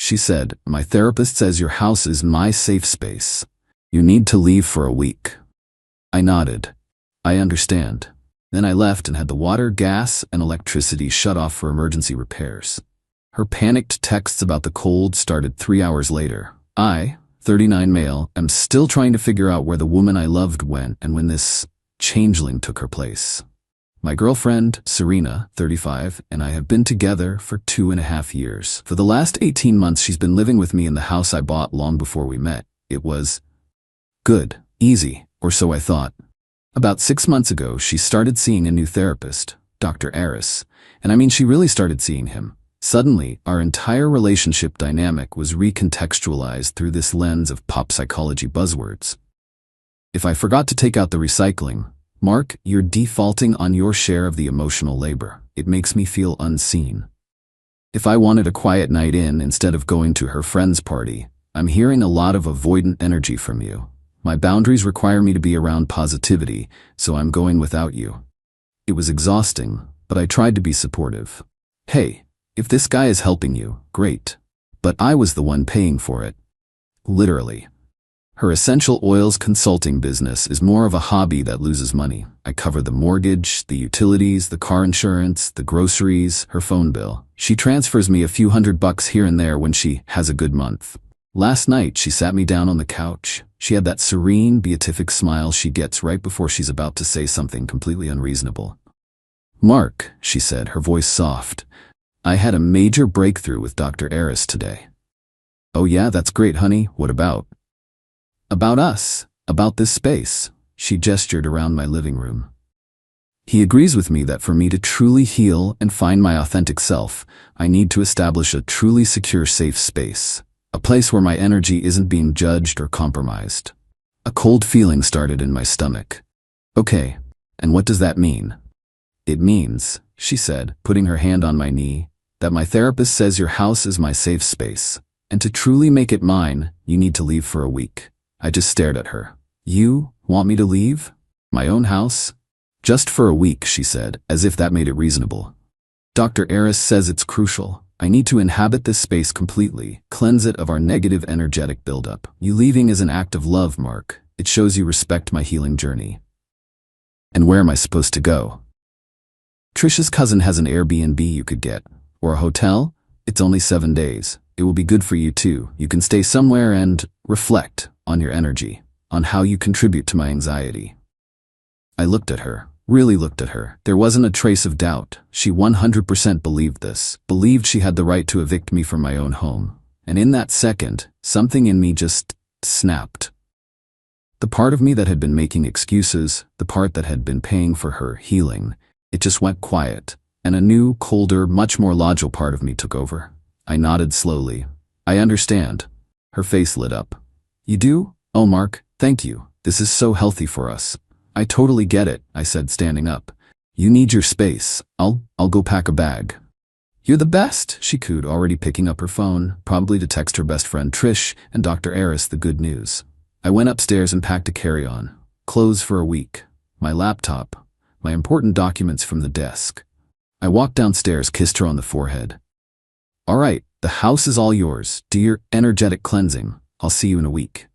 she said. "My therapist says your house is my safe space. You need to leave for a week." I nodded. "I understand." Then I left and had the water, gas, and electricity shut off for emergency repairs. Her panicked texts about the cold started 3 hours later. I, 39 male, am still trying to figure out where the woman I loved went and when this changeling took her place. My girlfriend, Serena, 35, and I have been together for 2.5 years. For the last 18 months, she's been living with me in the house I bought long before we met. It was good, easy, or so I thought. About 6 months ago, she started seeing a new therapist, Dr. Aris, and I mean she really started seeing him. Suddenly, our entire relationship dynamic was recontextualized through this lens of pop psychology buzzwords. If I forgot to take out the recycling, "Mark, you're defaulting on your share of the emotional labor. It makes me feel unseen." If I wanted a quiet night in instead of going to her friend's party, "I'm hearing a lot of avoidant energy from you. My boundaries require me to be around positivity, so I'm going without you." It was exhausting, but I tried to be supportive. "Hey, if this guy is helping you, great. But I was the one paying for it." Literally. Her essential oils consulting business is more of a hobby that loses money. I cover the mortgage, the utilities, the car insurance, the groceries, her phone bill. She transfers me a few $100 here and there when she has a good month. Last night, she sat me down on the couch. She had that serene, beatific smile she gets right before she's about to say something completely unreasonable. "Mark," she said, her voice soft, "I had a major breakthrough with Dr. Aris today." "Oh yeah, that's great, honey. What about?" "About us. About this space." She gestured around my living room. "He agrees with me that for me to truly heal and find my authentic self, I need to establish a truly secure, safe space. A place where my energy isn't being judged or compromised." A cold feeling started in my stomach. "Okay, and what does that mean?" "It means," she said, putting her hand on my knee, "that my therapist says your house is my safe space, and to truly make it mine, you need to leave for a week." I just stared at her. "You want me to leave? My own house?" "Just for a week," she said, as if that made it reasonable. "Dr. Aris says it's crucial. I need to inhabit this space completely, cleanse it of our negative energetic buildup. You leaving is an act of love, Mark. It shows you respect my healing journey." "And where am I supposed to go?" "Trisha's cousin has an Airbnb you could get. Or a hotel. It's only 7 days. It will be good for you too. You can stay somewhere and reflect on your energy, on how you contribute to my anxiety." I looked at her, really looked at her. There wasn't a trace of doubt. She 100% believed this, believed she had the right to evict me from my own home. And in that second, something in me just snapped. The part of me that had been making excuses, the part that had been paying for her healing, it just went quiet, and a new, colder, much more logical part of me took over. I nodded slowly. "I understand." Her face lit up. "You do? Oh, Mark, thank you. This is so healthy for us." "I totally get it," I said, standing up. "You need your space. I'll go pack a bag." "You're the best," she cooed, already picking up her phone, probably to text her best friend Trish and Dr. Aris the good news. I went upstairs and packed a carry-on. Clothes for a week. My laptop. My important documents from the desk. I walked downstairs, kissed her on the forehead. "All right, the house is all yours. Do your energetic cleansing. I'll see you in a week."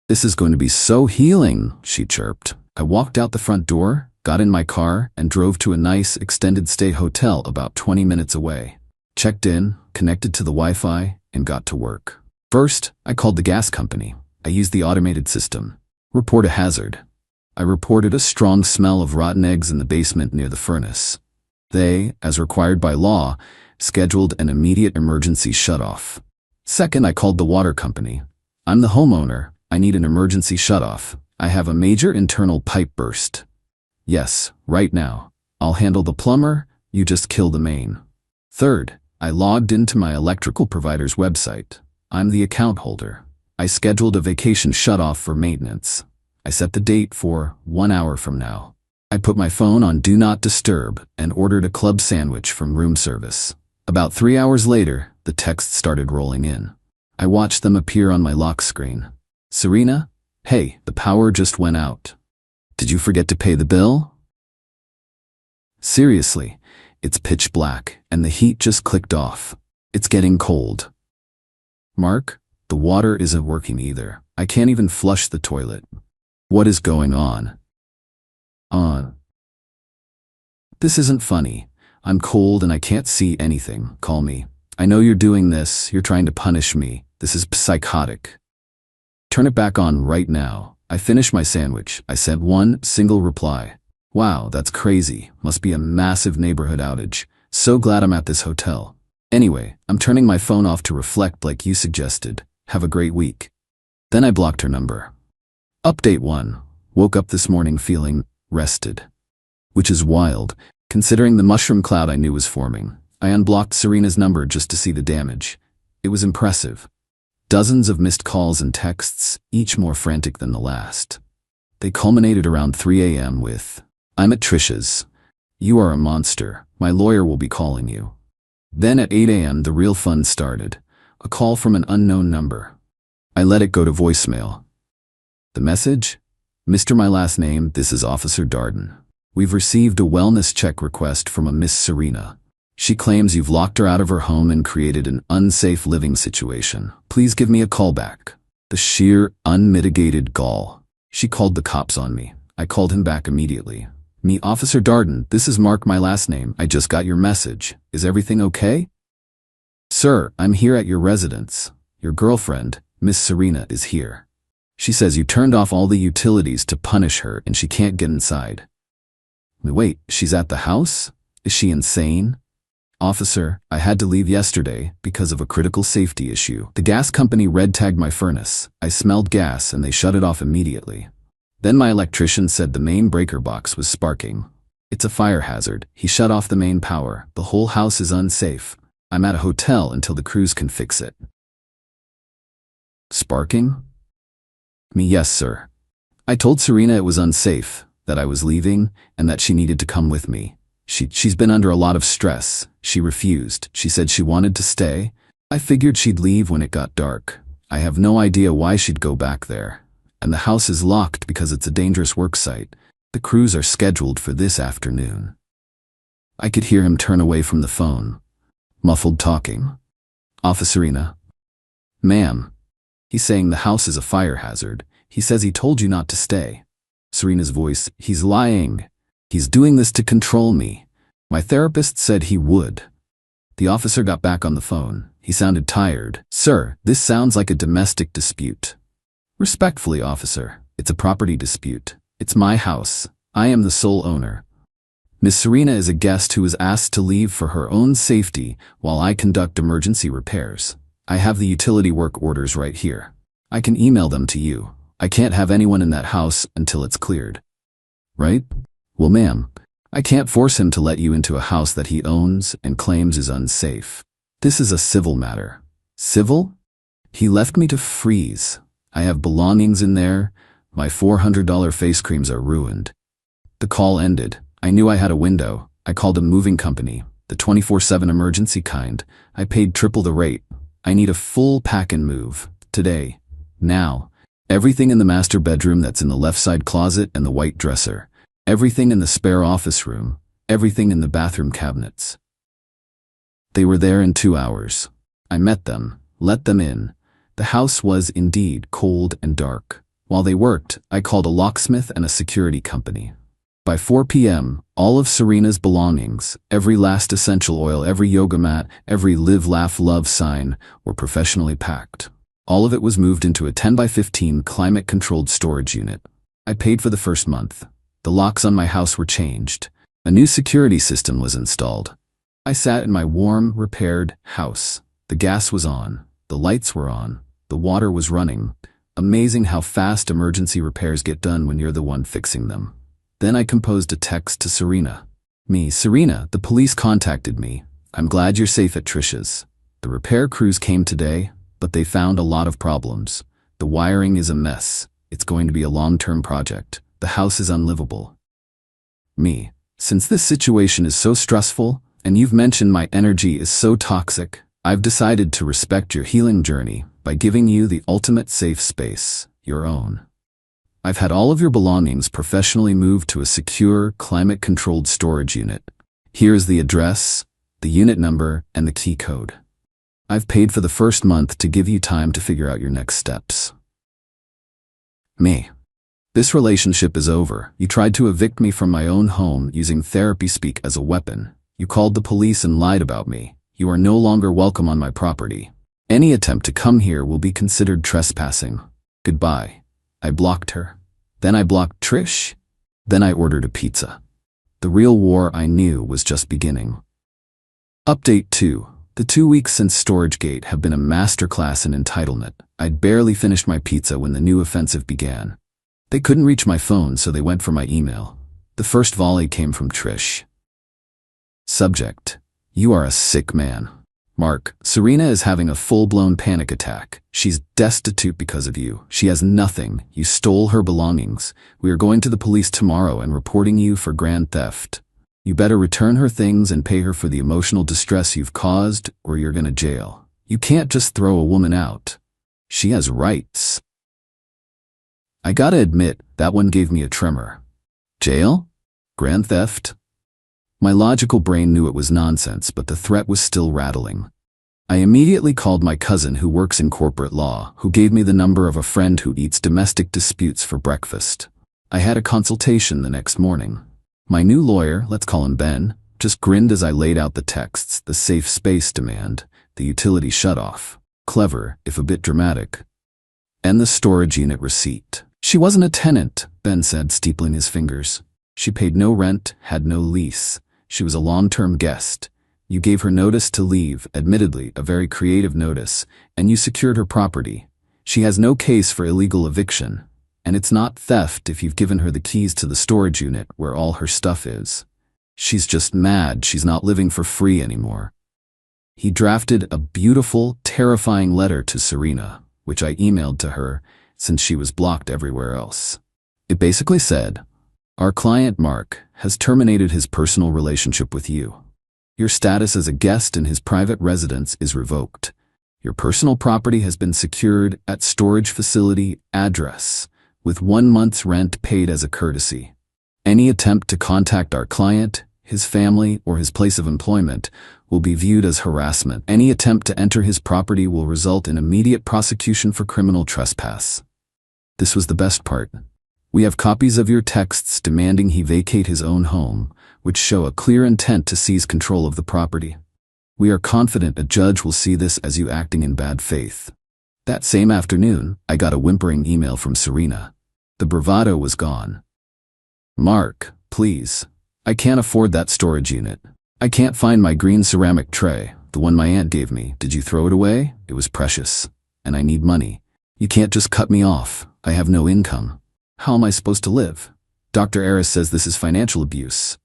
"This is going to be so healing," she chirped. I walked out the front door, got in my car, and drove to a nice extended stay hotel about 20 minutes away. Checked in, connected to the Wi-Fi, and got to work. First, I called the gas company. I used the automated system. Report a hazard. I reported a strong smell of rotten eggs in the basement near the furnace. They, as required by law, scheduled an immediate emergency shutoff. Second, I called the water company. "I'm the homeowner. I need an emergency shutoff. I have a major internal pipe burst." "Yes, right now. I'll handle the plumber. You just kill the main." Third, I logged into my electrical provider's website. I'm the account holder. I scheduled a vacation shutoff for maintenance. I set the date for 1 hour from now. I put my phone on Do Not Disturb and ordered a club sandwich from room service. About 3 hours later, the texts started rolling in. I watched them appear on my lock screen. "Serena, hey, the power just went out. Did you forget to pay the bill?" "Seriously, it's pitch black and the heat just clicked off. It's getting cold. Mark, the water isn't working either. I can't even flush the toilet. What is going on? This isn't funny. I'm cold and I can't see anything. Call me. I know you're doing this. You're trying to punish me. This is psychotic. Turn it back on right now. I finished my sandwich. I sent one single reply. Wow, that's crazy. Must be a massive neighborhood outage. So glad I'm at this hotel. Anyway, I'm turning my phone off to reflect like you suggested. Have a great week. Then I blocked her number. Update 1. Woke up this morning feeling rested. Which is wild, considering the mushroom cloud I knew was forming. I unblocked Serena's number just to see the damage. It was impressive. Dozens of missed calls and texts, each more frantic than the last. They culminated around 3 a.m. with, "I'm at Trisha's. You are a monster. My lawyer will be calling you." Then at 8 a.m. the real fun started. A call from an unknown number. I let it go to voicemail. The message? "Mr. My last name, this is Officer Darden. We've received a wellness check request from a Miss Serena. She claims you've locked her out of her home and created an unsafe living situation. Please give me a call back." The sheer, unmitigated gall. She called the cops on me. I called him back immediately. "Me, Officer Darden, this is Mark, my last name. I just got your message. Is everything okay?" "Sir, I'm here at your residence. Your girlfriend, Miss Serena, is here. She says you turned off all the utilities to punish her and she can't get inside." "Wait, she's at the house? Is she insane?" "Officer, I had to leave yesterday because of a critical safety issue. The gas company red-tagged my furnace. I smelled gas and they shut it off immediately. Then my electrician said the main breaker box was sparking. It's a fire hazard. He shut off the main power. The whole house is unsafe. I'm at a hotel until the crews can fix it." "Sparking?" "Me, yes, sir. I told Serena it was unsafe, that I was leaving, and that she needed to come with me. She's been under a lot of stress. She refused. She said she wanted to stay. I figured she'd leave when it got dark. I have no idea why she'd go back there. And the house is locked because it's a dangerous work site. The crews are scheduled for this afternoon." I could hear him turn away from the phone. Muffled talking. "Officerina." "Ma'am." He's saying the house is a fire hazard. He says he told you not to stay. Serena's voice. "He's lying. He's doing this to control me. My therapist said he would." The officer got back on the phone. He sounded tired. "Sir, this sounds like a domestic dispute." "Respectfully, officer, it's a property dispute. It's my house. I am the sole owner. Miss Serena is a guest who was asked to leave for her own safety while I conduct emergency repairs. I have the utility work orders right here. I can email them to you. I can't have anyone in that house until it's cleared." "Right? Well, ma'am, I can't force him to let you into a house that he owns and claims is unsafe. This is a civil matter." "Civil?" "He left me to freeze. I have belongings in there. My $400 face creams are ruined." The call ended. I knew I had a window. I called a moving company, the 24/7 emergency kind. I paid triple the rate. I need a full pack and move. Today. Now. Everything in the master bedroom that's in the left side closet and the white dresser. Everything in the spare office room. Everything in the bathroom cabinets. They were there in 2 hours. I met them, let them in. The house was indeed cold and dark. While they worked, I called a locksmith and a security company. By 4 p.m., all of Serena's belongings, every last essential oil, every yoga mat, every live, laugh, love sign, were professionally packed. All of it was moved into a 10 by 15 climate-controlled storage unit. I paid for the first month. The locks on my house were changed. A new security system was installed. I sat in my warm, repaired house. The gas was on. The lights were on. The water was running. Amazing how fast emergency repairs get done when you're the one fixing them. Then I composed a text to Serena. "Me, Serena, the police contacted me. I'm glad you're safe at Trisha's. The repair crews came today, but they found a lot of problems. The wiring is a mess. It's going to be a long-term project. The house is unlivable. Me, since this situation is so stressful, and you've mentioned my energy is so toxic, I've decided to respect your healing journey by giving you the ultimate safe space, your own. I've had all of your belongings professionally moved to a secure, climate-controlled storage unit. Here is the address, the unit number, and the key code. I've paid for the first month to give you time to figure out your next steps. Me. This relationship is over. You tried to evict me from my own home using therapy speak as a weapon. You called the police and lied about me. You are no longer welcome on my property. Any attempt to come here will be considered trespassing. Goodbye. I blocked her. Then I blocked Trish. Then I ordered a pizza. The real war I knew was just beginning. Update 2. The 2 weeks since StorageGate have been a masterclass in entitlement. I'd barely finished my pizza when the new offensive began. They couldn't reach my phone, so they went for my email. The first volley came from Trish. Subject: You are a sick man. Mark, Serena is having a full-blown panic attack. She's destitute because of you. She has nothing. You stole her belongings. We are going to the police tomorrow and reporting you for grand theft. You better return her things and pay her for the emotional distress you've caused, or you're gonna jail. You can't just throw a woman out. She has rights. I gotta admit, that one gave me a tremor. Jail? Grand theft? My logical brain knew it was nonsense, but the threat was still rattling. I immediately called my cousin who works in corporate law, who gave me the number of a friend who eats domestic disputes for breakfast. I had a consultation the next morning. My new lawyer, let's call him Ben, just grinned as I laid out the texts, the safe space demand, the utility shutoff. Clever, if a bit dramatic. And the storage unit receipt. She wasn't a tenant, Ben said, steepling his fingers. She paid no rent, had no lease. She was a long-term guest. You gave her notice to leave, admittedly a very creative notice, and you secured her property. She has no case for illegal eviction. And it's not theft if you've given her the keys to the storage unit where all her stuff is. She's just mad she's not living for free anymore. He drafted a beautiful, terrifying letter to Serena, which I emailed to her since she was blocked everywhere else. It basically said, Our client Mark has terminated his personal relationship with you. Your status as a guest in his private residence is revoked. Your personal property has been secured at storage facility address, with 1 month's rent paid as a courtesy. Any attempt to contact our client, his family, or his place of employment will be viewed as harassment. Any attempt to enter his property will result in immediate prosecution for criminal trespass. This was the best part. We have copies of your texts demanding he vacate his own home, which show a clear intent to seize control of the property. We are confident a judge will see this as you acting in bad faith. That same afternoon, I got a whimpering email from Serena. The bravado was gone. Mark, please. I can't afford that storage unit. I can't find my green ceramic tray, the one my aunt gave me. Did you throw it away? It was precious. And I need money. You can't just cut me off. I have no income. How am I supposed to live? Dr. Eris says this is financial abuse.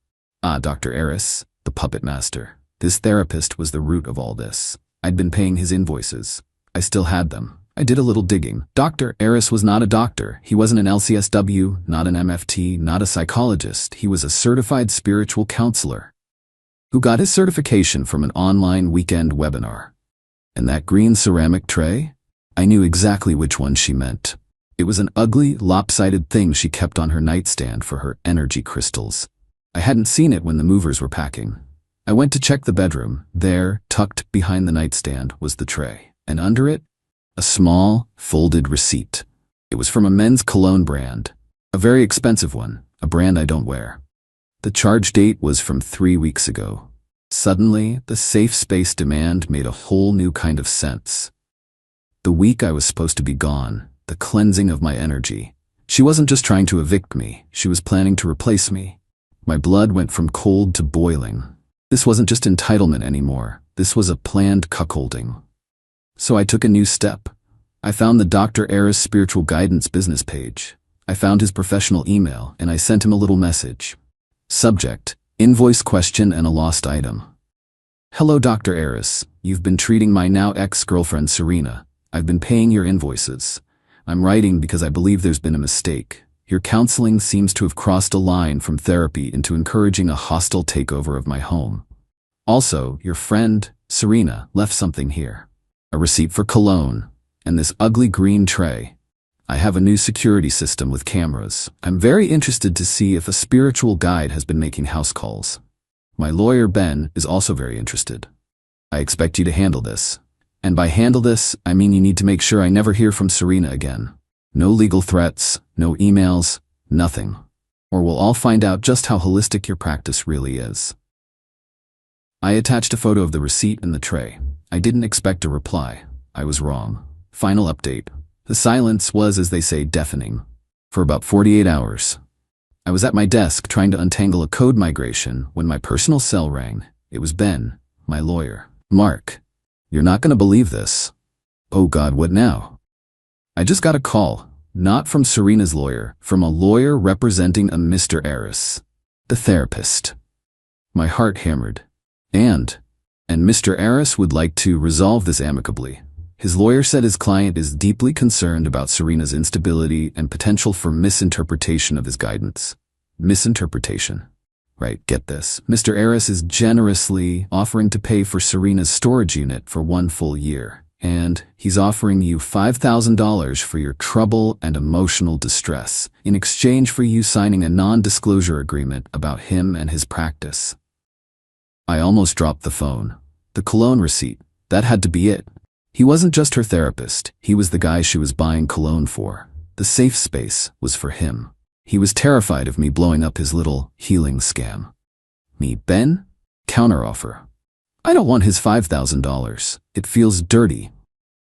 Ah, Dr. Eris, the puppet master. This therapist was the root of all this. I'd been paying his invoices. I still had them. I did a little digging. Dr. Eris was not a doctor. He wasn't an LCSW, not an MFT, not a psychologist. He was a certified spiritual counselor who got his certification from an online weekend webinar. And that green ceramic tray? I knew exactly which one she meant. It was an ugly, lopsided thing she kept on her nightstand for her energy crystals. I hadn't seen it when the movers were packing. I went to check the bedroom. There, tucked behind the nightstand, was the tray. And under it, a small, folded receipt. It was from a men's cologne brand. A very expensive one, a brand I don't wear. The charge date was from 3 weeks ago. Suddenly, the safe space demand made a whole new kind of sense. The week I was supposed to be gone, the cleansing of my energy. She wasn't just trying to evict me, she was planning to replace me. My blood went from cold to boiling. This wasn't just entitlement anymore, this was a planned cuckolding. So I took a new step. I found the Dr. Eris Spiritual Guidance business page. I found his professional email, and I sent him a little message. Subject: Invoice question and a lost item. Hello Dr. Eris, you've been treating my now ex-girlfriend Serena. I've been paying your invoices. I'm writing because I believe there's been a mistake. Your counseling seems to have crossed a line from therapy into encouraging a hostile takeover of my home. Also, your friend, Serena, left something here. A receipt for cologne, and this ugly green tray. I have a new security system with cameras. I'm very interested to see if a spiritual guide has been making house calls. My lawyer Ben is also very interested. I expect you to handle this. And by handle this, I mean you need to make sure I never hear from Serena again. No legal threats, no emails, nothing. Or we'll all find out just how holistic your practice really is. I attached a photo of the receipt in the tray. I didn't expect a reply. I was wrong. Final update. The silence was, as they say, deafening. For about 48 hours. I was at my desk trying to untangle a code migration when my personal cell rang. It was Ben, my lawyer. Mark, you're not going to believe this. Oh God, what now? I just got a call, not from Serena's lawyer, from a lawyer representing a Mr. Aris, the therapist. My heart hammered. And Mr. Aris would like to resolve this amicably. His lawyer said his client is deeply concerned about Serena's instability and potential for misinterpretation of his guidance. Misinterpretation. Right, get this. Mr. Aris is generously offering to pay for Serena's storage unit for 1 full year. And he's offering you $5,000 for your trouble and emotional distress in exchange for you signing a non-disclosure agreement about him and his practice. I almost dropped the phone. The cologne receipt. That had to be it. He wasn't just her therapist. He was the guy she was buying cologne for. The safe space was for him. He was terrified of me blowing up his little healing scam. Me, Ben? Counteroffer. I don't want his $5,000. It feels dirty.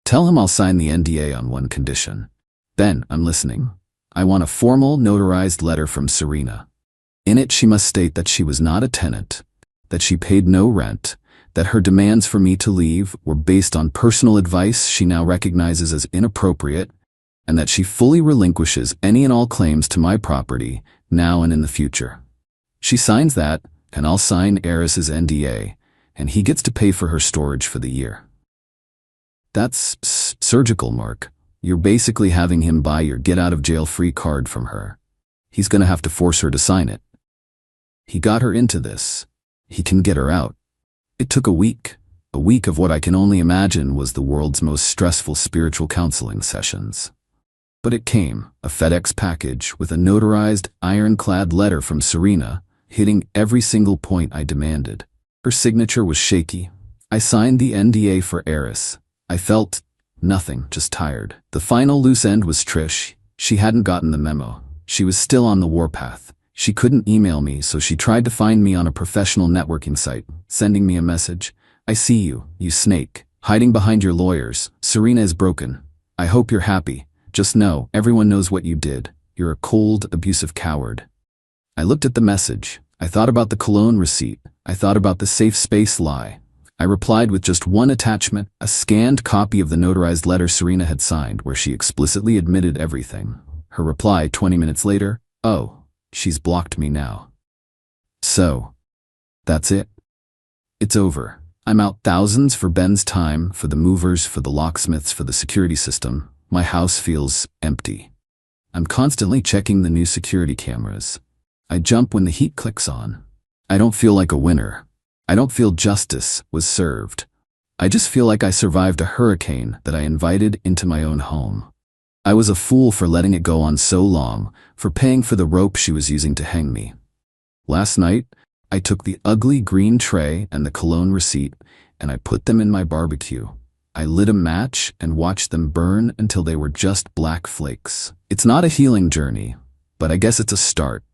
Tell him I'll sign the NDA on one condition. Ben, I'm listening. I want a formal, notarized letter from Serena. In it, she must state that she was not a tenant, that she paid no rent, that her demands for me to leave were based on personal advice she now recognizes as inappropriate, and that she fully relinquishes any and all claims to my property, now and in the future. She signs that, and I'll sign Aris's NDA, and he gets to pay for her storage for the year. That's surgical, Mark. You're basically having him buy your get-out-of-jail-free card from her. He's gonna have to force her to sign it. He got her into this. He can get her out. It took a week of what I can only imagine was the world's most stressful spiritual counseling sessions. But it came, a FedEx package with a notarized, ironclad letter from Serena, hitting every single point I demanded. Her signature was shaky. I signed the NDA for Aris. I felt nothing, just tired. The final loose end was Trish. She hadn't gotten the memo. She was still on the warpath. She couldn't email me, so she tried to find me on a professional networking site, sending me a message. I see you, you snake, hiding behind your lawyers. Serena is broken. I hope you're happy. Just know, everyone knows what you did. You're a cold, abusive coward. I looked at the message. I thought about the cologne receipt. I thought about the safe space lie. I replied with just one attachment, a scanned copy of the notarized letter Serena had signed where she explicitly admitted everything. Her reply 20 minutes later, oh. She's blocked me now. So, that's it. It's over. I'm out thousands for Ben's time, for the movers, for the locksmiths, for the security system. My house feels empty. I'm constantly checking the new security cameras. I jump when the heat clicks on. I don't feel like a winner. I don't feel justice was served. I just feel like I survived a hurricane that I invited into my own home. I was a fool for letting it go on so long, for paying for the rope she was using to hang me. Last night, I took the ugly green tray and the cologne receipt, and I put them in my barbecue. I lit a match and watched them burn until they were just black flakes. It's not a healing journey, but I guess it's a start.